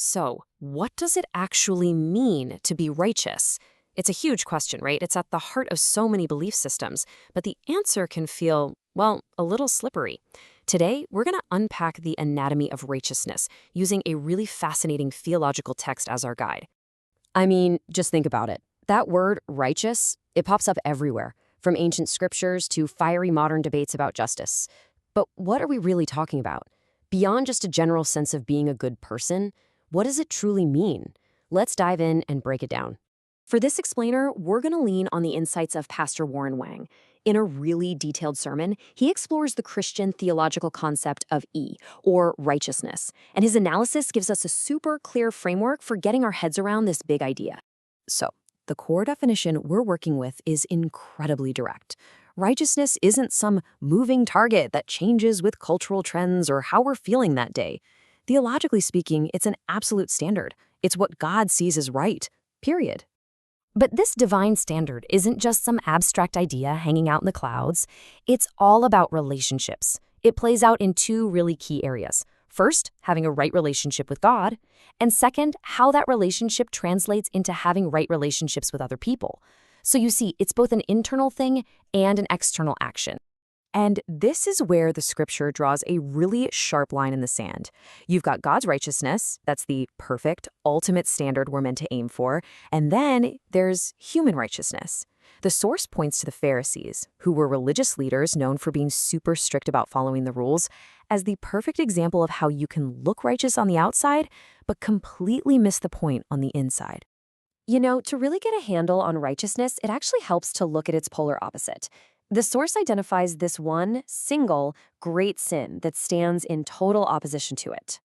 So, what does it actually mean to be righteous? It's a huge question, right? It's at the heart of so many belief systems, but the answer can feel, well, a little slippery. Today, we're going to unpack the anatomy of righteousness using a really fascinating theological text as our guide. I mean, just think about it. That word, righteous, it pops up everywhere, from ancient scriptures to fiery modern debates about justice. But what are we really talking about? Beyond just a general sense of being a good person, what does it truly mean? Let's dive in and break it down. For this explainer, we're going to lean on the insights of Pastor Warren Wang. In a really detailed sermon, he explores the Christian theological concept of or righteousness, and his analysis gives us a super clear framework for getting our heads around this big idea. So, the core definition we're working with is incredibly direct. Righteousness isn't some moving target that changes with cultural trends or how we're feeling that day. Theologically speaking, it's an absolute standard. It's what God sees as right, period. But this divine standard isn't just some abstract idea hanging out in the clouds. It's all about relationships. It plays out in two really key areas. First, having a right relationship with God, and second, how that relationship translates into having right relationships with other people. So you see, it's both an internal thing and an external action. And this is where the scripture draws a really sharp line in the sand. You've got God's righteousness, that's the perfect, ultimate standard we're meant to aim for, and then there's human righteousness. The source points to the Pharisees, who were religious leaders known for being super strict about following the rules, as the perfect example of how you can look righteous on the outside, but completely miss the point on the inside. You know, to really get a handle on righteousness, it actually helps to look at its polar opposite. The source identifies this one single great sin that stands in total opposition to it.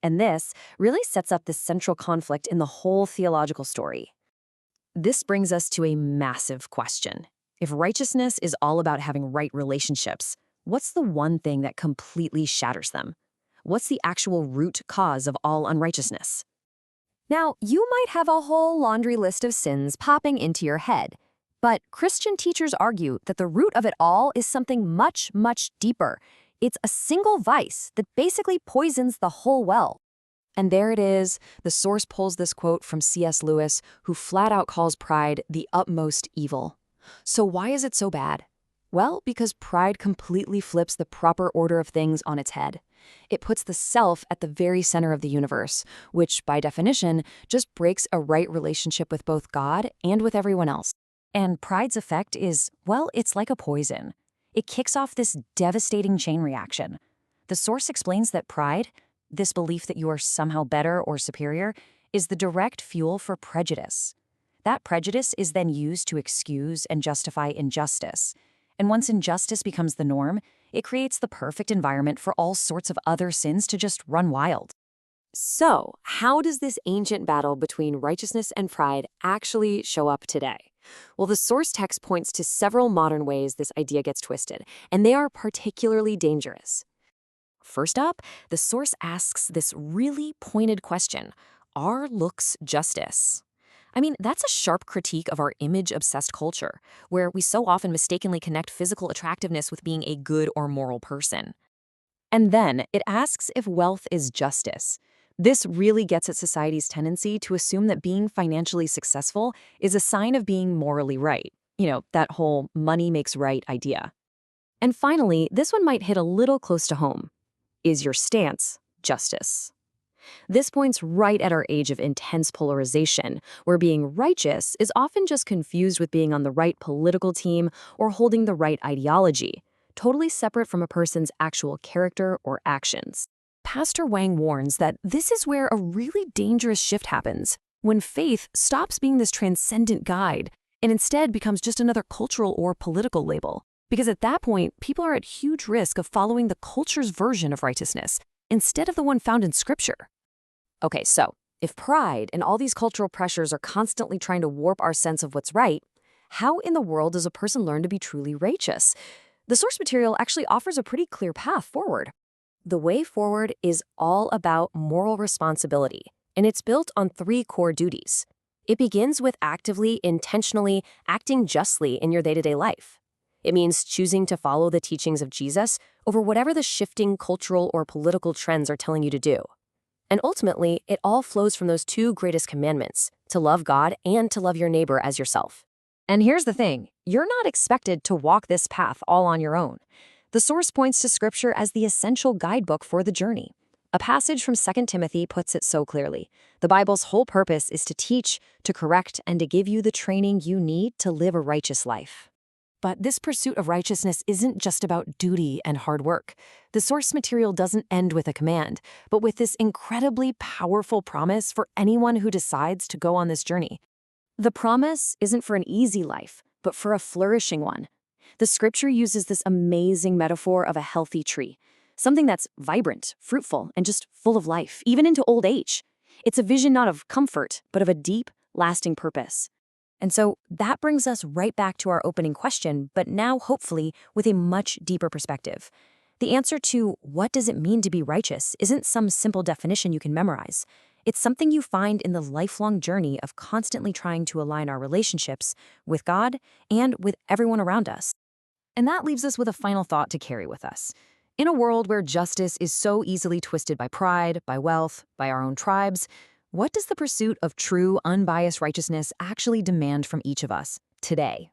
And this really sets up the central conflict in the whole theological story. This brings us to a massive question. If righteousness is all about having right relationships, what's the one thing that completely shatters them? What's the actual root cause of all unrighteousness? Now, you might have a whole laundry list of sins popping into your head. But Christian teachers argue that the root of it all is something much, much deeper. It's a single vice that basically poisons the whole well. And there it is. The source pulls this quote from C.S. Lewis, who flat out calls pride the utmost evil. So why is it so bad? Well, because pride completely flips the proper order of things on its head. It puts the self at the very center of the universe, which, by definition, just breaks a right relationship with both God and with everyone else. And pride's effect is, well, it's like a poison. It kicks off this devastating chain reaction. The source explains that pride, this belief that you are somehow better or superior, is the direct fuel for prejudice. That prejudice is then used to excuse and justify injustice. And once injustice becomes the norm, it creates the perfect environment for all sorts of other sins to just run wild. So, how does this ancient battle between righteousness and pride actually show up today? Well, the source text points to several modern ways this idea gets twisted, and they are particularly dangerous. First up, the source asks this really pointed question: are looks justice? I mean, that's a sharp critique of our image-obsessed culture, where we so often mistakenly connect physical attractiveness with being a good or moral person. And then it asks if wealth is justice. This really gets at society's tendency to assume that being financially successful is a sign of being morally right. You know, that whole money makes right idea. And finally, this one might hit a little close to home. Is your stance justice? This points right at our age of intense polarization, where being righteous is often just confused with being on the right political team or holding the right ideology, totally separate from a person's actual character or actions. Pastor Wang warns that this is where a really dangerous shift happens, when faith stops being this transcendent guide and instead becomes just another cultural or political label. Because at that point, people are at huge risk of following the culture's version of righteousness instead of the one found in Scripture. Okay, so if pride and all these cultural pressures are constantly trying to warp our sense of what's right, how in the world does a person learn to be truly righteous? The source material actually offers a pretty clear path forward. The way forward is all about moral responsibility, and it's built on 3 core duties. It begins with actively, intentionally acting justly in your day-to-day life. It means choosing to follow the teachings of Jesus over whatever the shifting cultural or political trends are telling you to do. And ultimately, it all flows from those two greatest commandments, to love God and to love your neighbor as yourself. And here's the thing, you're not expected to walk this path all on your own. The source points to Scripture as the essential guidebook for the journey. A passage from 2 Timothy puts it so clearly. The Bible's whole purpose is to teach, to correct, and to give you the training you need to live a righteous life. But this pursuit of righteousness isn't just about duty and hard work. The source material doesn't end with a command, but with this incredibly powerful promise for anyone who decides to go on this journey. The promise isn't for an easy life, but for a flourishing one. The Scripture uses this amazing metaphor of a healthy tree, something that's vibrant, fruitful, and just full of life, even into old age. It's a vision not of comfort, but of a deep, lasting purpose. And so that brings us right back to our opening question, but now hopefully with a much deeper perspective. The answer to what does it mean to be righteous isn't some simple definition you can memorize. It's something you find in the lifelong journey of constantly trying to align our relationships with God and with everyone around us. And that leaves us with a final thought to carry with us. In a world where justice is so easily twisted by pride, by wealth, by our own tribes, what does the pursuit of true, unbiased righteousness actually demand from each of us today?